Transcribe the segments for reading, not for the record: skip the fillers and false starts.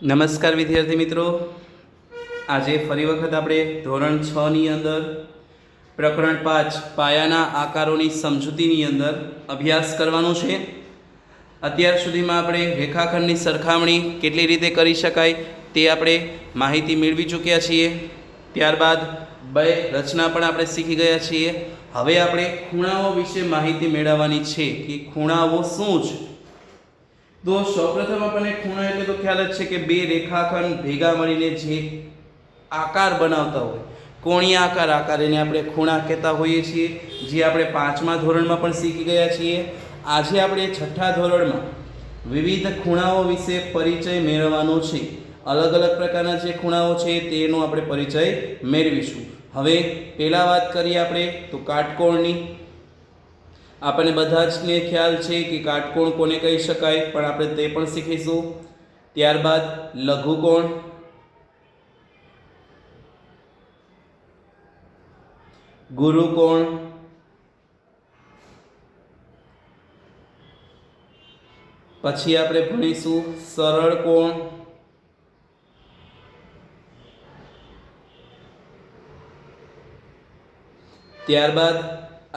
નમસ્કાર વિદ્યાર્થી મિત્રો, આજે ફરી વખત આપણે ધોરણ 6 ની અંદર પ્રકરણ 5 પાયાના આકારોની સમજૂતીની અંદર અભ્યાસ કરવાનો છે. અત્યાર સુધીમાં આપણે રેખાખંડની સરખામણી કેટલી રીતે કરી શકાય તે આપણે માહિતી મેળવી ચૂક્યા છીએ. ત્યારબાદ બે રચના પણ આપણે શીખી ગયા છીએ. હવે આપણે ખૂણાઓ વિશે માહિતી મેળવવાની છે કે ખૂણાઓ શું છે. તો સૌપ્રથમ આપણને ખૂણા એટલે તો ખ્યાલ જ છે કે બે રેખાખંડ ભેગા મળીને જે આકાર બનાવતા હોય, કોણીય આકાર એને આપણે ખૂણા કહેતા હોઈએ છીએ, જે આપણે 5મા ધોરણમાં પણ શીખી ગયા છીએ. આજે આપણે 6ઠ્ઠા ધોરણમાં વિવિધ ખૂણાઓ વિશે પરિચય મેળવવાનો છે. અલગ અલગ પ્રકારના જે ખૂણાઓ છે તેનો આપણે પરિચય મેળવીશું. હવે પહેલા વાત કરીએ આપણે તો કાટકોણની. આપણને બધા જને ખ્યાલ છે કે કાટકોણ કોને કહી શકાય, પણ આપણે તે પણ શીખીશું. ત્યારબાદ લઘુકોણ, ગુરુકોણ, પછી આપણે ભણીશું સરળ કોણ, ત્યારબાદ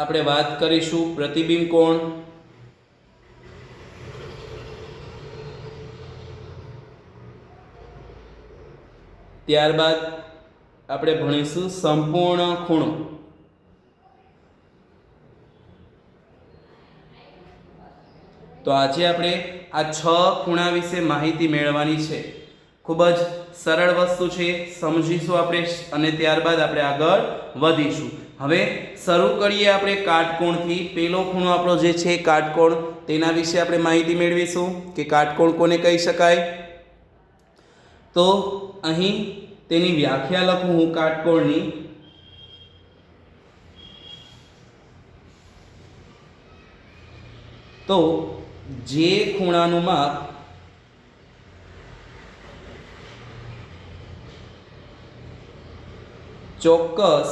આપણે વાત કરીશું પ્રતિબિંબ કોણ, ત્યારબાદ આપણે ભણીશું સંપૂર્ણ ખૂણો. તો આજે આપણે આ 6 ખૂણા વિશે માહિતી મેળવવાની છે. ખૂબ જ સરળ વસ્તુ છે, સમજીશું આપણે અને ત્યારબાદ આપણે આગળ વધીશું. હવે શરૂ કરીએ આપણે કાટકોણથી. પહેલો ખૂણો આપણો જે છે કાટકોણ, તેના વિશે આપણે માહિતી મેળવીશું કે કાટકોણ કોને કહી શકાય. તો અહીં તેની વ્યાખ્યા લખું હું કાટકોણની. તો જે ખૂણાનું માપ ચોક્કસ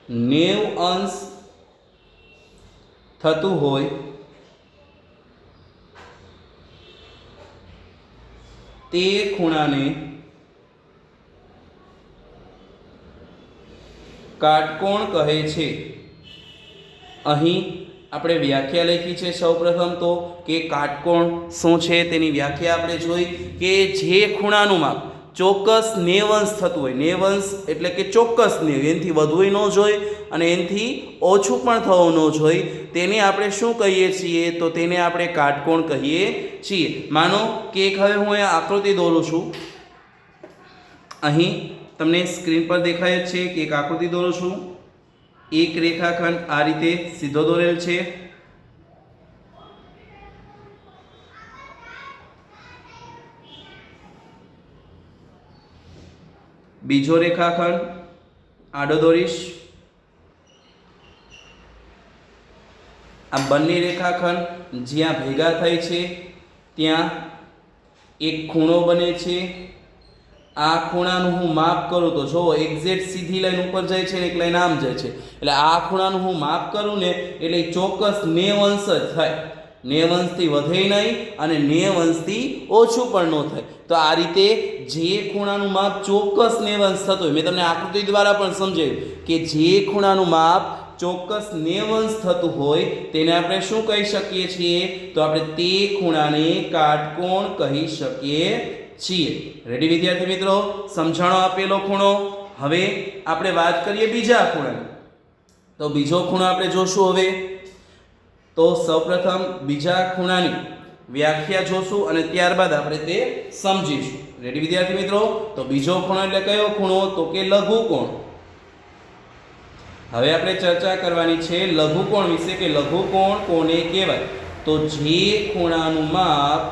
90 અંશ થતું હોય તે ખૂણાને કાટકોણ કહે છે. અહીં આપણે વ્યાખ્યા લખી છે સૌપ્રથમ તો કે કાટકોણ શું છે તેની વ્યાખ્યા આપણે જોઈ કે જે ખૂણાનું માપ ચોક્કસ 90 અંશ થતું હોય. 90 અંશ એટલે કે ચોક્કસ 90, એનાથી વધુય ન જોઈએ અને એનાથી ઓછું પણ થવું ન જોઈએ. તેને આપણે શું કહીએ છીએ? તો તેને આપણે કાટકોણ કહીએ છીએ. માનો કે હવે હું અહીંયા આકૃતિ દોરું છું. અહીં તમને સ્ક્રીન પર દેખાય છે કે એક આકૃતિ દોરું છું. એક રેખાખંડ આ રીતે સીધો દોરેલ છે. બીજો રેખાખંડ આડો દોરીશ. આ બંને રેખાખંડ જ્યાં ભેગા થાય છે ત્યાં એક ખૂણો બને છે. આ ખૂણાનું હું માપ કરું તો જો એક્ઝેક્ટ સીધી લાઈન ઉપર જાય છે ને એક લાઈન આમ જાય છે, એટલે આ ખૂણાનું હું માપ કરું ને એટલે ચોક્કસ 90 અંશ જ થાય. 90 અંશથી વધે નહીં અને 90 અંશથી ઓછું પણ ન થાય. તો આ રીતે જે ખૂણાનું માપ ચોક્કસ 90 અંશ થતું હોય, મેં તમને આકૃતિ દ્વારા પણ સમજાવ્યું કે જે ખૂણાનું માપ ચોક્કસ 90 અંશ થતું હોય તેને આપણે શું કહી શકીએ છીએ? તો આપણે તે ખૂણાને કાટકોણ કહી શકીએ છીએ. રેડી વિદ્યાર્થી મિત્રો? સમજાણો આપેલો ખૂણો. હવે આપણે વાત કરીએ બીજા ખૂણાની. તો બીજો ખૂણો આપણે જોશું. હવે તો સૌપ્રથમ બીજા ખૂણાની વ્યાખ્યા જોશું અને ત્યારબાદ આપણે તે સમજીશું. રેડી વિદ્યાર્થી મિત્રો? તો બીજો ખૂણો એટલે કયો ખૂણો? તો કે લઘુકોણ. હવે આપણે ચર્ચા કરવાની છે લઘુકોણ વિશે કે લઘુકોણ કોને કહેવાય. તો જે ખૂણાનું માપ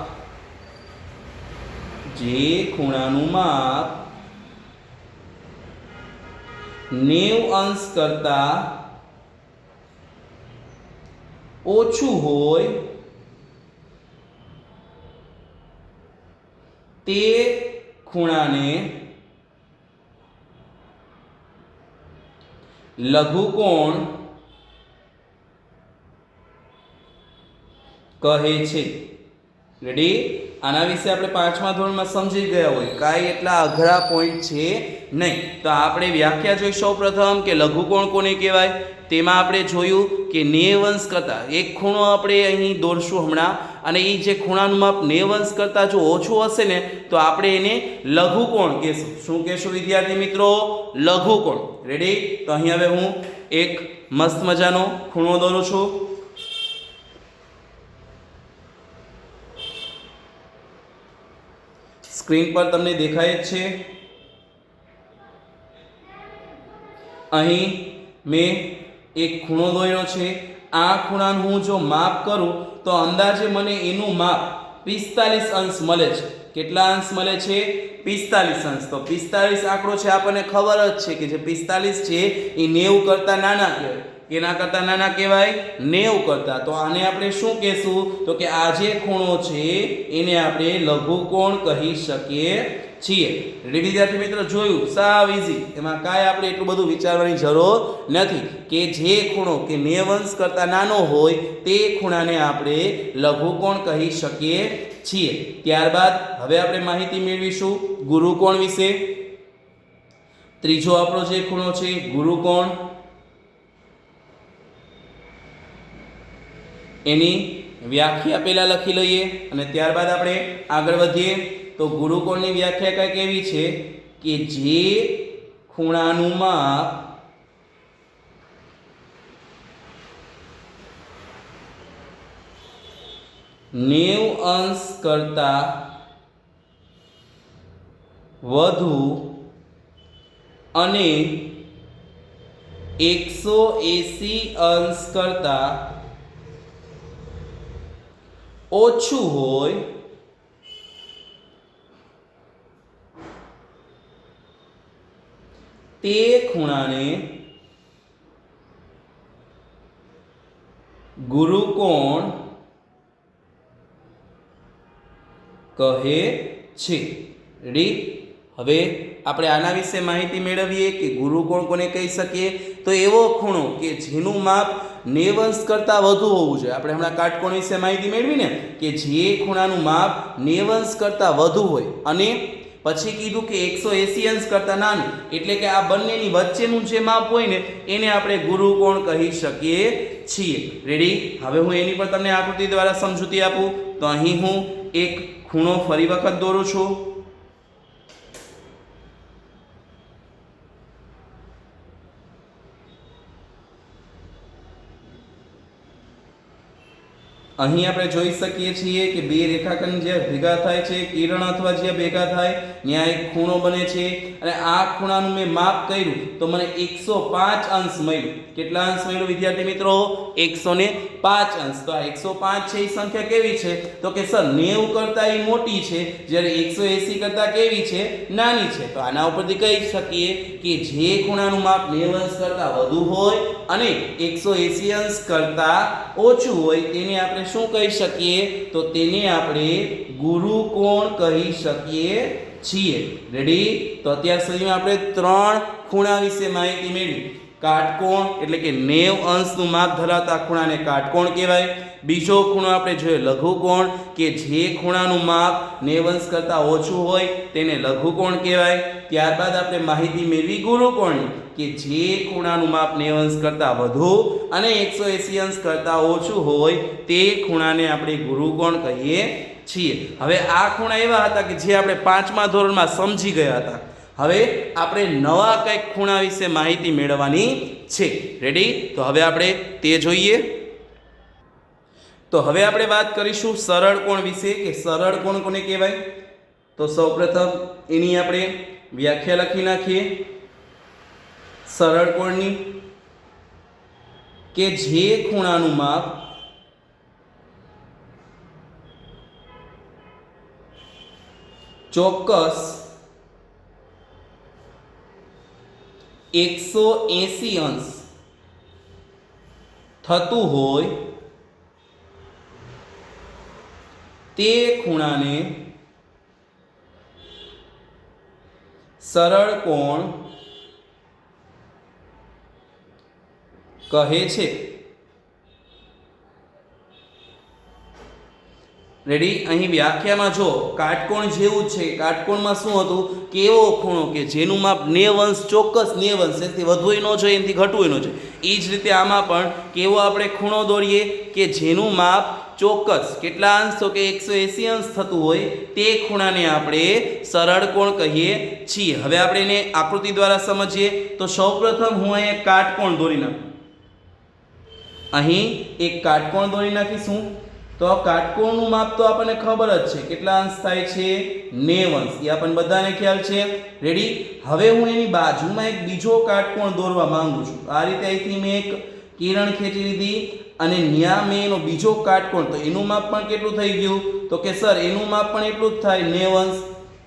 90 અંશ કરતા ઓછું હોય તે ખૂણાને લઘુકોણ કહે છે. રેડી? આના વિશે આપણે 5મા ધોરણમાં સમજી ગયા હોય, કાંઈ એટલા અઘરા પોઈન્ટ છે નહીં. તો આપણે વ્યાખ્યા જોઈ સૌપ્રથમ કે લઘુકોણ કોને કહેવાય. તેમાં આપણે જોયું કે 90 અંશ કરતાં એક ખૂણો આપણે અહીં દોરશું હમણાં, અને એ જે ખૂણાનું માપ 90 અંશ કરતાં જો ઓછું હશે ને તો આપણે એને લઘુકોણ કહેશું. શું કહેશું વિદ્યાર્થી મિત્રો? લઘુકોણ. રેડી? તો અહીં હવે હું એક મસ્ત મજાનો ખૂણો દોરું છું. સ્ક્રીન પર તમને દેખાય જ છે. અહીં મેં એક ખૂણો દોર્યો છે. આ ખૂણાનું હું જો માપ કરું તો અંદાજે મને એનું માપ 45 અંશ મળે છે. કેટલા અંશ મળે છે? 45 અંશ. તો 45 આંકડો છે આપણને ખબર જ છે કે જે 45 છે એ 90 કરતાં નાના કહેવાય. કેના કરતાં નાના કહેવાય? 90 કરતાં. તો આને આપણે શું કહેશું? તો કે આ જે ખૂણો છે એને આપણે લઘુકોણ કહી શકીએ છીએ. રેડી વિદ્યાર્થી મિત્રો? જોયું, સાવ ઈઝી. એમાં કાંઈ આપણે એટલું બધું વિચારવાની જરૂર નથી કે જે ખૂણો કે 90 અંશ કરતાં નાનો હોય તે ખૂણાને આપણે લઘુકોણ કહી શકીએ છીએ. ત્યારબાદ હવે આપણે માહિતી મેળવીશું ગુરુકોણ વિશે. ત્રીજો આપણો જે ખૂણો છે ગુરુકોણ, એની વ્યાખ્યા પહેલા લખી લઈએ અને ત્યારબાદ આપણે આગળ વધીએ. તો ગુરુકોણની વ્યાખ્યા કંઈક એવી છે કે જે ખૂણાનું માપ 90 અંશ કરતાં વધુ અને 180 અંશ કરતાં ઓછું હોય તે ખૂણાને ગુરુકોણ કહે છે. રેડી? હવે આપણે આના વિશે માહિતી મેળવીએ કે ગુરુકોણ કોને કહી શકીએ. તો એવો ખૂણો કે જેનું માપ 90 અંશ કરતાં વધુ હોવું જોઈએ. આપણે હમણાં કાટકોણ વિશે માહિતી મેળવી ને કે જે ખૂણાનું માપ 90 અંશ કરતાં વધુ હોય અને પછી કીધું કે 180 અંશ કરતાં નાનું, એટલે કે આ બંનેની વચ્ચેનું જે માપ હોય ને એને આપણે ગુરુકોણ કહી શકીએ છીએ. રેડી? હવે હું એની પર તમને આકૃતિ દ્વારા સમજૂતી આપું. તો અહીં હું એક ખૂણો ફરી વખત દોરું છું. અહીં આપણે જોઈ શકીએ છીએ કે બે રેખાખંડ જ્યાં ભેગા થાય છે, કિરણ અથવા જ્યાં ભેગા થાય ત્યાં એક ખૂણો બને છે અને આ ખૂણાનું મેં માપ કર્યું તો મને 105 અંશ મળ્યું. કેટલા અંશ મળ્યું વિદ્યાર્થી મિત્રો? 105 અંશ. તો આ 105 છે એ સંખ્યા કેવી છે? તો કે સર 90 કરતાં એ મોટી છે, જ્યારે 180 કરતાં કેવી છે? નાની છે. તો આના ઉપરથી કહી શકીએ કે જે ખૂણાનું માપ 90 અંશ કરતાં વધુ હોય અને 180 અંશ કરતાં ઓછું હોય તેને આપણે શું કહી શકીએ? તો તેને આપણે ગુરુકોણ કહી શકીએ છીએ. રેડી? તો અત્યાર સુધીમાં આપણે 3 ખૂણા વિશે માહિતી મેળવી. કાટકોણ એટલે કે 90 અંશનું માપ ધરાવતા ખૂણાને કાટકોણ કહેવાય. બીજો ખૂણો આપણે જોઈએ લઘુકોણ, કે જે ખૂણાનું માપ 90 અંશ કરતાં ઓછું હોય તેને લઘુકોણ કહેવાય. ત્યારબાદ આપણે માહિતી મેળવી ગુરુકોણની, કે જે ખૂણાનું માપ 90 અંશ કરતાં વધુ અને 180 અંશ કરતાં ઓછું હોય તે ખૂણાને આપણે ગુરુકોણ કહીએ છીએ. હવે આ ખૂણા એવા હતા કે જે આપણે 5મા ધોરણમાં સમજી ગયા હતા. હવે આપણે નવા કંઈક ખૂણા વિશે માહિતી મેળવવાની છે. રેડી? તો હવે આપણે તે જોઈએ. તો હવે આપણે વાત કરીશું સરળ કોણ વિશે, કે સરળ કોણ કોને કહેવાય. તો સૌપ્રથમ એની આપણે વ્યાખ્યા લખી નાખીએ સરળ કોણની, કે જે ખૂણાનું માપ ચોક્કસ 180 અંશ થતું હોય તે ખૂણાને સરળ કોણ કહે છે. રેડી? અહીં વ્યાખ્યામાં જો કાટકોણ જેવું છે. કાટકોણમાં શું હતું? કેવો ખૂણો કે જેનું માપ 90 અંશ, ચોક્કસ 90 અંશ, એનાથી વધવું ન જોઈએ, એનાથી ઘટવું ન જોઈએ. એ જ રીતે આમાં પણ કેવો આપણે ખૂણો દોરીએ કે જેનું માપ ચોક્કસ કેટલા અંશ? તો કે 180 અંશ થતું હોય તે ખૂણાને આપણે સરળ કોણ કહીએ છીએ. હવે આપણે એને આકૃતિ દ્વારા સમજીએ તો સૌપ્રથમ હું અહીં એક કાટકોણ દોરી નાખું. અહીં એક કાટકોણ દોરી નાખીશું. તો કાટકોણનું માપ તો આપણને ખબર જ છે, કેટલા અંશ થાય છે? 90 અંશ. એ આપણને બધાને ખ્યાલ છે. રેડી? હવે હું એની બાજુમાં એક બીજો કાટકોણ દોરવા માંગુ છું. આ રીતે અહીંથી મેં એક કિરણ ખેંચી લીધી અને ન્યા મેં એનો બીજો કાટકોણ, તો એનું માપ પણ કેટલું થઈ ગયું? તો કે સર એનું માપ પણ એટલું જ થાય, 90 અંશ.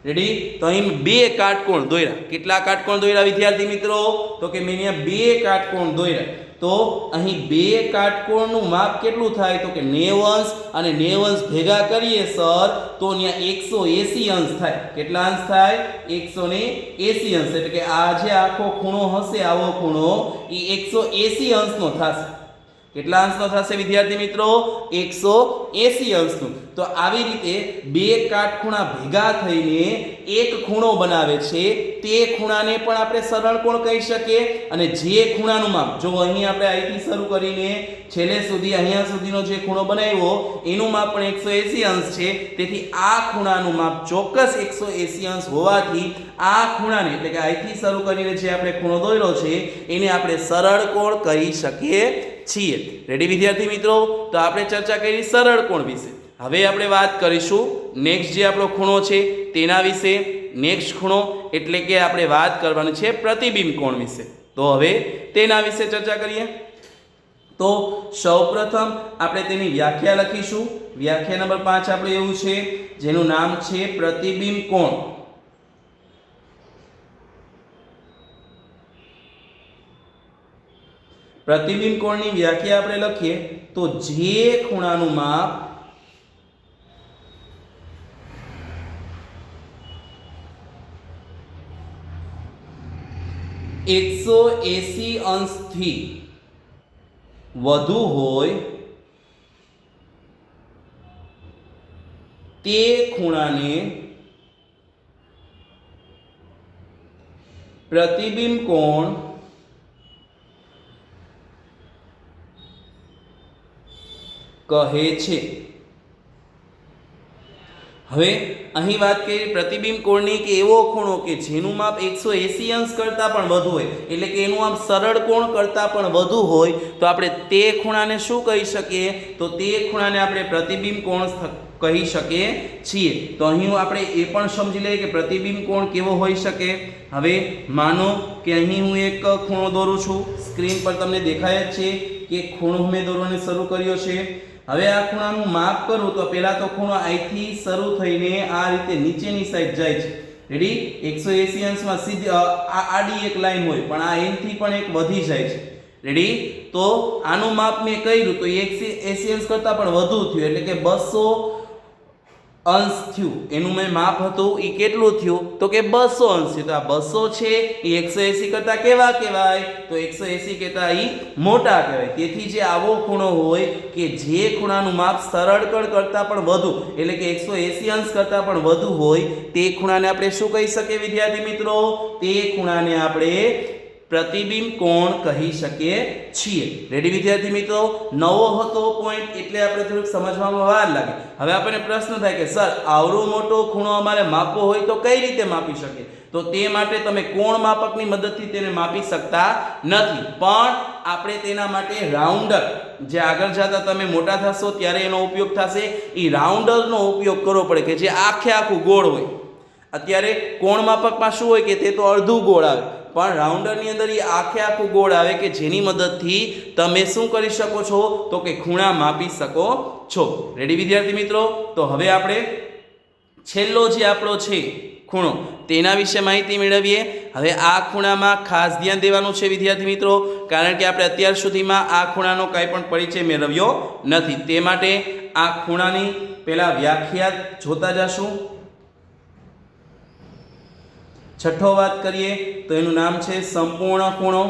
રેડી? તો અહીં બે કાટકોણ દોર્યા. કેટલા કાટકોણ દોર્યા વિદ્યાર્થી મિત્રો? તો કે મેં અહીંયા બે કાટકોણ દોર્યા. તો અહીં બે કાટકોણનું માપ કેટલું થાય? તો કે 90 અંશ અને 90 અંશ ભેગા કરીએ સર તો ત્યાં 180 અંશ થાય. કેટલા અંશ થાય? 180 અંશ. એટલે કે આ જે આખો ખૂણો હશે, આવો ખૂણો, એ 180 અંશનો થશે. કેટલા અંશનો થશે વિદ્યાર્થી મિત્રો? 180 અંશનું. તો આવી રીતે બે કાટખૂણા ભેગા થઈને એક ખૂણો બનાવે છે. તે ખૂણાને પણ આપણે સરળ કોણ કહી શકીએ. અને જે ખૂણાનું માપ, જો અહીં આપણે અહીંથી શરૂ કરીને છેલ્લે સુધી અહીંયા સુધીનો જે ખૂણો બનાવ્યો એનું માપ પણ 180 અંશ છે. તેથી આ ખૂણાનું માપ ચોક્કસ 180 અંશ હોવાથી આ ખૂણાને, એટલે કે અહીંથી શરૂ કરીને જે આપણે ખૂણો દોર્યો છે એને આપણે સરળ કોણ કહી શકીએ છીએ. રેડી વિદ્યાર્થી મિત્રો? તો આપણે ચર્ચા કરી સરળ કોણ વિશે. હવે આપણે વાત કરીશું નેક્સ્ટ જે આપણો ખૂણો છે તેના વિશે. નેક્સ્ટ ખૂણો એટલે કે આપણે વાત કરવાની છે પ્રતિબિંબ કોણ વિશે. તો હવે તેના વિશે ચર્ચા કરીએ. તો સૌપ્રથમ આપણે તેની વ્યાખ્યા લખીશું. વ્યાખ્યા નંબર 5 આપણે એવું છે જેનું નામ છે પ્રતિબિંબ કોણ. પ્રતિબિંબ કોણની વ્યાખ્યા આપણે લખીએ તો જે ખૂણાનું માપ 180 અંશથી વધુ હોય તે ખૂણાને પ્રતિબિંબ કોણ કહે છે. હવે અહીં વાત કરીએ પ્રતિબિંબ કોણની કે એવો ખૂણો કે જેનું માપ 180 અંશ કરતાં પણ વધુ હોય, એટલે કે એનું આમ સરળ કોણ કરતાં પણ વધુ હોય તો આપણે તે ખૂણાને શું કહી શકીએ? તો તે ખૂણાને આપણે પ્રતિબિંબ કોણ કહી શકીએ છીએ. તો અહીં આપણે એ પણ સમજી લઈએ કે પ્રતિબિંબ કોણ કેવો હોઈ શકે. હવે માનો કે અહીં હું એક ખૂણો દોરું છું. સ્ક્રીન પર તમને દેખાય જ છે કે ખૂણો મેં દોરવાનું શરૂ કર્યો છે. હવે આ ખૂણાનું માપ કરું તો પહેલા તો ખૂણો અહીંથી શરૂ થઈને આ રીતે નીચેની સાઈડ જાય છે. રેડી? 180 અંશમાં સીધી આડી એક લાઈન હોય પણ આ એનથી પણ એક વધી જાય છે. રેડી? તો આનું માપ મેં કર્યું તો 180 અંશ કરતાં પણ વધુ થયું, એટલે કે 200 અંશ થયું. એનું મેં માપ હતું એ કેટલું થયું? તો કે 200 અંશ છે. તો આ 200 છે એ 180 કરતાં કેવા કહેવાય? તો 180 કરતાં એ મોટા કહેવાય. તેથી જે આવો ખૂણો હોય કે જે ખૂણાનું માપ સરળ કોણ કરતાં પણ વધુ, એટલે કે 180 અંશ કરતાં પણ વધુ હોય તે ખૂણાને આપણે શું કહી શકીએ વિદ્યાર્થી મિત્રો? તે ખૂણાને આપણે પ્રતિબિંબ કોણ કહી શકીએ છીએ. રેડી વિદ્યાર્થી મિત્રો? નવો હતો પોઈન્ટ એટલે આપણે થોડુંક સમજવામાં વાર લાગે. હવે આપણને પ્રશ્ન થાય કે સર આવડો મોટો ખૂણો અમારે માપવો હોય તો કઈ રીતે માપી શકીએ? તો તે માટે તમે કોણ માપકની મદદથી તેને માપી શકતા નથી, પણ આપણે તેના માટે રાઉન્ડર, જે આગળ જતા તમે મોટા થશો ત્યારે એનો ઉપયોગ થશે, એ રાઉન્ડરનો ઉપયોગ કરવો પડે કે જે આખે આખું ગોળ હોય. અત્યારે કોણ માપકમાં શું હોય કે તે તો અડધું ગોળ આવે, પણ રાઉન્ડરની અંદર એ આખે આખું ગોળ આવે કે જેની મદદથી તમે શું કરી શકો છો? તો કે ખૂણા માપી શકો છો. રેડી વિદ્યાર્થી મિત્રો? તો હવે આપણે છેલ્લો જે આપણો છે ખૂણો તેના વિશે માહિતી મેળવીએ. હવે આ ખૂણામાં ખાસ ધ્યાન દેવાનું છે વિદ્યાર્થી મિત્રો, કારણ કે આપણે અત્યાર સુધીમાં આ ખૂણાનો કાંઈ પણ પરિચય મેળવ્યો નથી. તે માટે આ ખૂણાની પહેલા વ્યાખ્યા જોતા જશું. છઠ્ઠો વાત કરીએ તો એનું નામ છે સંપૂર્ણ ખૂણો.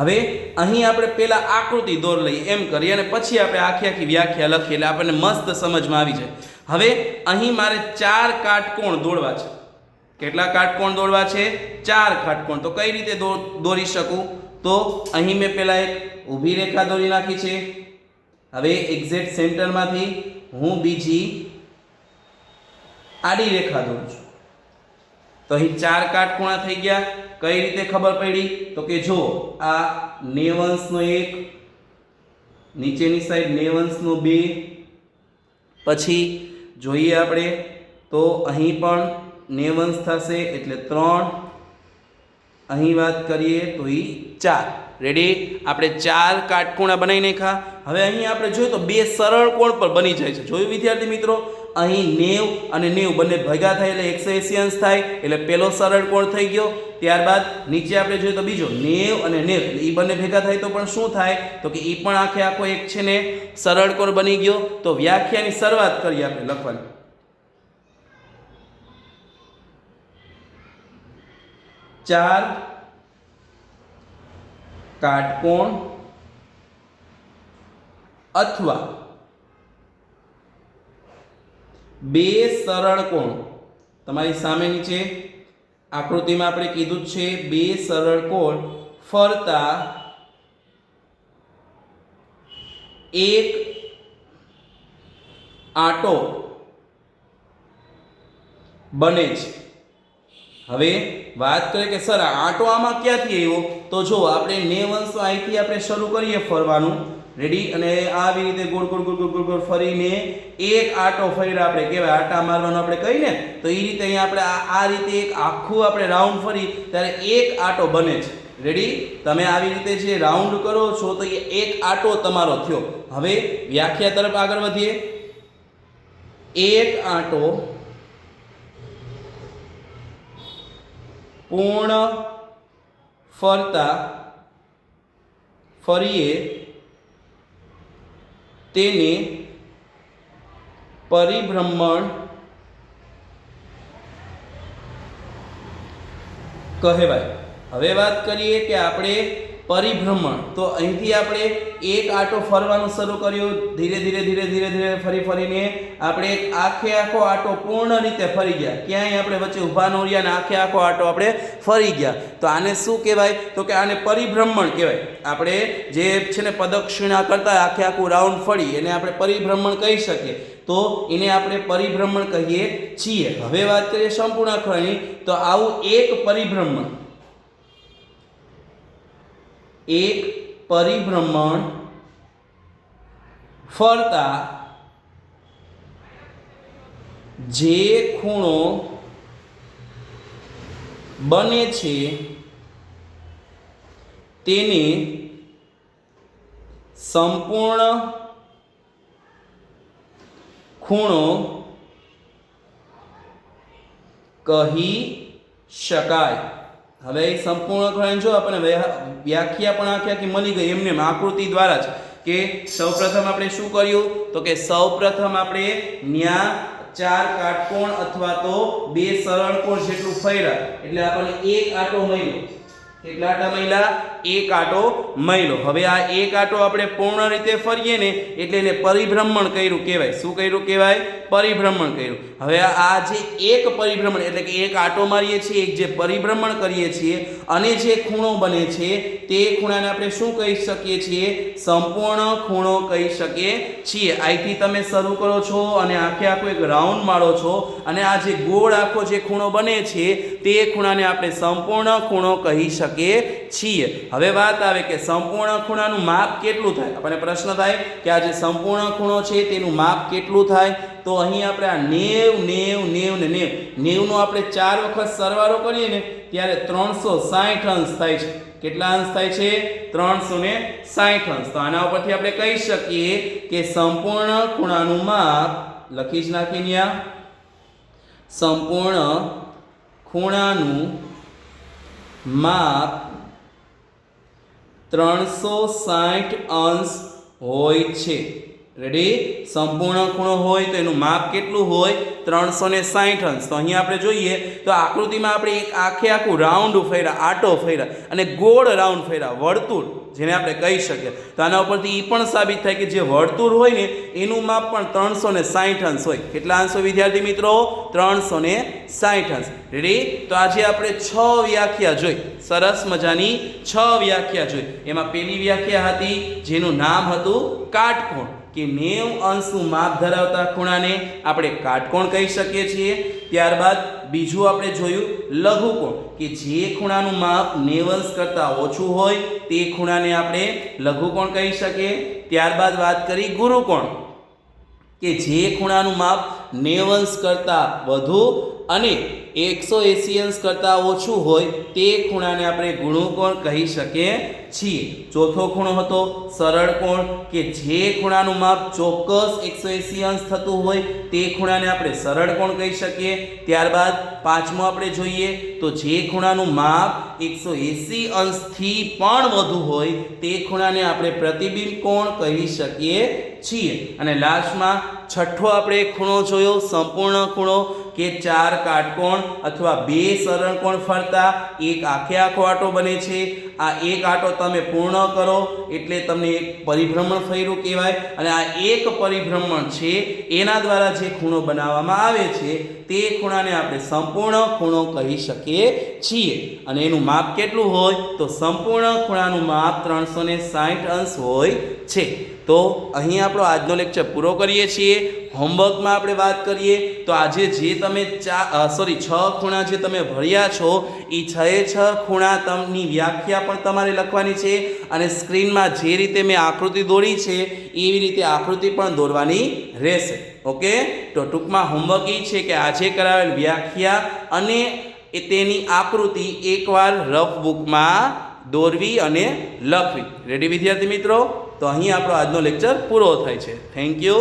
હવે અહીં આપણે પહેલાં આકૃતિ દોર લઈએ એમ કરીએ અને પછી આપણે આખી વ્યાખ્યા લખીએ એટલે આપણને મસ્ત સમજમાં આવી જાય. હવે અહીં મારે 4 કાટકોણ દોરવા છે. કેટલા કાટકોણ દોરવા છે? 4 કાટકોણ. તો કઈ રીતે દોરી શકું? તો અહીં મેં પહેલાં એક ઊભી રેખા દોરી નાખી છે. હવે એક્ઝેક્ટ સેન્ટરમાંથી હું બીજી આડી રેખા દોરું છું. તો અહીં 4 કાટખૂણા થઈ ગયા. કઈ રીતે ખબર પડી? તો કે જો આ 90 નો 1, નીચેની સાઈડ 90 નો 2, પછી જોઈએ આપણે તો અહીં પણ 90 થશે એટલે 3, અહીં વાત કરીએ તો એ 4. રેડી? આપણે 4 કાટખૂણા બનાવી નાખ્યા. હવે અહીં આપણે જોઈએ તો 2 સરળ કોણ પર બની જાય છે. જોયું વિદ્યાર્થી મિત્રો? અહીં 90 અને 90 બંને ભેગા થાય એટલે 180 અંશ થાય એટલે પહેલો સરળ કોણ થઈ ગયો. ત્યારબાદ નીચે આપણે જોઈએ તો બીજો 90 અને 90 એટલે એ બંને ભેગા થાય તો પણ શું થાય? તો કે એ પણ આખો એક છે ને સરળ કોણ બની ગયો. તો વ્યાખ્યાની શરૂઆત કરીએ આપણે લખવાની. 4 કાટકોણ અથવા 2 સરળ કોણ. તમારી સામે નીચે આકૃતિમાં આપણે કીધું છે 2 સરળ કોણ ફરતા એક આંટો બને છે. હવે વાત કરીએ કે સર આંટો આમાં ક્યાંથી આવ્યો? તો જો આપણે 90 અહીંથી આપણે શરૂ કરીએ ફરવાનું. રેડી? અને આવી રીતે ગોળ ગોળ ગોળ ગોળ ગોળ ફરીને એક આંટો ફર્યા આપણે કહેવાય આંટા મારવાનો આપણે કહીને તો એ રીતે અહીં આપણે આ રીતે એક આખું આપણે રાઉન્ડ ફરી ત્યારે એક આંટો બને છે. રેડી? તમે આવી રીતે જે રાઉન્ડ કરો છો તો એ એક આંટો તમારો થયો. હવે વ્યાખ્યા તરફ આગળ વધીએ. એક આંટો પૂર્ણ ફરીએ તેને પરિભ્રમણ કહેવાય. હવે વાત કરીએ કે આપણે પરિભ્રમણ તો અહીંથી આપણે એક આંટો ફરવાનું શરૂ કર્યું. ધીરે ધીરે ફરીને આપણે એક આખો આંટો પૂર્ણ રીતે ફરી ગયા. ક્યાંય આપણે વચ્ચે ઊભા ન રહ્યા અને આખો આંટો આપણે ફરી ગયા. તો આને શું કહેવાય? તો કે આને પરિભ્રમણ કહેવાય. આપણે જે છે ને પ્રદક્ષિણા કરતા આખું રાઉન્ડ ફરી એને આપણે પરિભ્રમણ કહી શકીએ. તો એને આપણે પરિભ્રમણ કહીએ છીએ. હવે વાત કરીએ સંપૂર્ણ અખરની. તો આવું એક પરિભ્રમણ ફરતા જે ખૂણો બને છે તેને સંપૂર્ણ ખૂણો કહી શકાય. હવે સંપૂર્ણ ખૂણો જો આપણે વ્યાખ્યા પણ આખી મળી ગઈ એમને આકૃતિ દ્વારા જ કે સૌપ્રથમ આપણે શું કર્યું? તો કે સૌપ્રથમ આપણે ન્યા 4 કાટકોણ અથવા તો 2 સરળ કોણ જેટલું ફર્યા એટલે આપણને એક આંટો મળ્યો. કેટલા આંટા મળ્યા? એક આંટો મળ્યો. હવે આ એક આંટો આપણે પૂર્ણ રીતે ફરીએ ને એટલે એને પરિભ્રમણ કર્યું કહેવાય. શું કર્યું કહેવાય? પરિભ્રમણ કર્યું. હવે આ જે એક પરિભ્રમણ એટલે કે એક આંટો મારીએ છીએ, એક જે પરિભ્રમણ કરીએ છીએ અને જે ખૂણો બને છે તે ખૂણાને આપણે શું કહી શકીએ છીએ? સંપૂર્ણ ખૂણો કહી શકીએ છીએ. અહીંથી તમે શરૂ કરો છો અને આખો એક રાઉન્ડ મારો છો અને આ જે ગોળ આખો જે ખૂણો બને છે તે ખૂણાને આપણે સંપૂર્ણ ખૂણો કહી શકીએ છીએ. હવે વાત આવે કે સંપૂર્ણ ખૂણાનું માપ કેટલું થાય? આપણને પ્રશ્ન થાય કે આ જે સંપૂર્ણ ખૂણો છે તેનું માપ કેટલું થાય? તો અહીં આપણે આ 90 નો આપણે 4 વખત સરવાળો કરીએ ને ત્યારે 360 અંશ થાય છે. કેટલા અંશ થાય છે? 360 અંશ. તો આના ઉપરથી આપણે કહી શકીએ કે સંપૂર્ણ ખૂણાનું માપ લખી જ નાખીને આ સંપૂર્ણ ખૂણાનું માપ 360 અંશ હોય છે. રેડી? સંપૂર્ણ ખૂણો હોય તો એનું માપ કેટલું હોય? 360 અંશ. તો અહીંયા આપણે જોઈએ તો આકૃતિમાં આપણે એક આખું રાઉન્ડ ફેર્યા, આટો ફેર્યા અને ગોળ રાઉન્ડ ફેર્યા, વર્તુળ જેને આપણે કહી શકીએ. તો આના ઉપરથી એ પણ સાબિત થાય કે જે વર્તુળ હોય ને એનું માપ પણ 360 અંશ હોય. કેટલા અંશ હોય વિદ્યાર્થી મિત્રો? 360 અંશ. રેડી? તો આજે આપણે 6 વ્યાખ્યા જોઈ, સરસ મજાની 6 વ્યાખ્યા જોઈ. એમાં પહેલી વ્યાખ્યા હતી જેનું નામ હતું કાટકોણ, કે 90 અંશનું માપ ધરાવતા ખૂણાને આપણે કાટકોણ કહી શકીએ છીએ. ત્યારબાદ બીજું આપણે જોયું લઘુકોણ, કે જે ખૂણાનું માપ 90 અંશ કરતાં ઓછું હોય તે ખૂણાને આપણે લઘુકોણ કહી શકીએ. ત્યારબાદ વાત કરી ગુરુકોણ, કે જે ખૂણાનું માપ 90 અંશ કરતાં વધુ અને 180 અંશ કરતાં ઓછું હોય તે ખૂણાને આપણે ગુણુકોણ કહી શકીએ છીએ. ચોથો ખૂણો હતો સરળ કોણ, કે જે ખૂણાનું માપ ચોક્કસ 180 અંશ થતું હોય તે ખૂણાને આપણે સરળ કોણ કહી શકીએ. ત્યારબાદ પાંચમો આપણે જોઈએ તો જે ખૂણાનું માપ 180 અંશથી પણ વધુ હોય તે ખૂણાને આપણે પ્રતિબિંબ કોણ કહી શકીએ છીએ. અને લાસ્ટમાં છઠ્ઠો આપણે ખૂણો જોયો સંપૂર્ણ ખૂણો, કે 4 કાટકોણ અથવા 2 સરળ કોણ ફરતા એક આખો આટો બને છે. આ એક આટો તમે પૂર્ણ કરો એટલે તમને એક પરિભ્રમણ ફર્યું કહેવાય. અને આ એક પરિભ્રમણ છે એના દ્વારા જે ખૂણો બનાવવામાં આવે છે તે ખૂણાને આપણે સંપૂર્ણ ખૂણો કહી શકીએ છીએ. અને એનું માપ કેટલું હોય? તો સંપૂર્ણ ખૂણાનું માપ 360 અંશ હોય છે. તો અહીં આપણો આજનો લેક્ચર પૂરો કરીએ છીએ. હોમવર્કમાં આપણે વાત કરીએ તો આજે જે તમે 6 ખૂણા જે તમે ભર્યા છો એ 6 ખૂણા તમની વ્યાખ્યા પણ તમારે લખવાની છે. અને સ્ક્રીનમાં જે રીતે મેં આકૃતિ દોરી છે એવી રીતે આકૃતિ પણ દોરવાની રહેશે. ઓકે? તો ટૂંકમાં હોમવર્ક એ છે કે આજે કરાવેલ વ્યાખ્યા અને તેની આકૃતિ એકવાર રફ બુકમાં દોરવી અને લખવી. રેડી વિદ્યાર્થી મિત્રો? તો અહીં આપણો આજનો લેક્ચર પૂરો થાય છે. Thank you.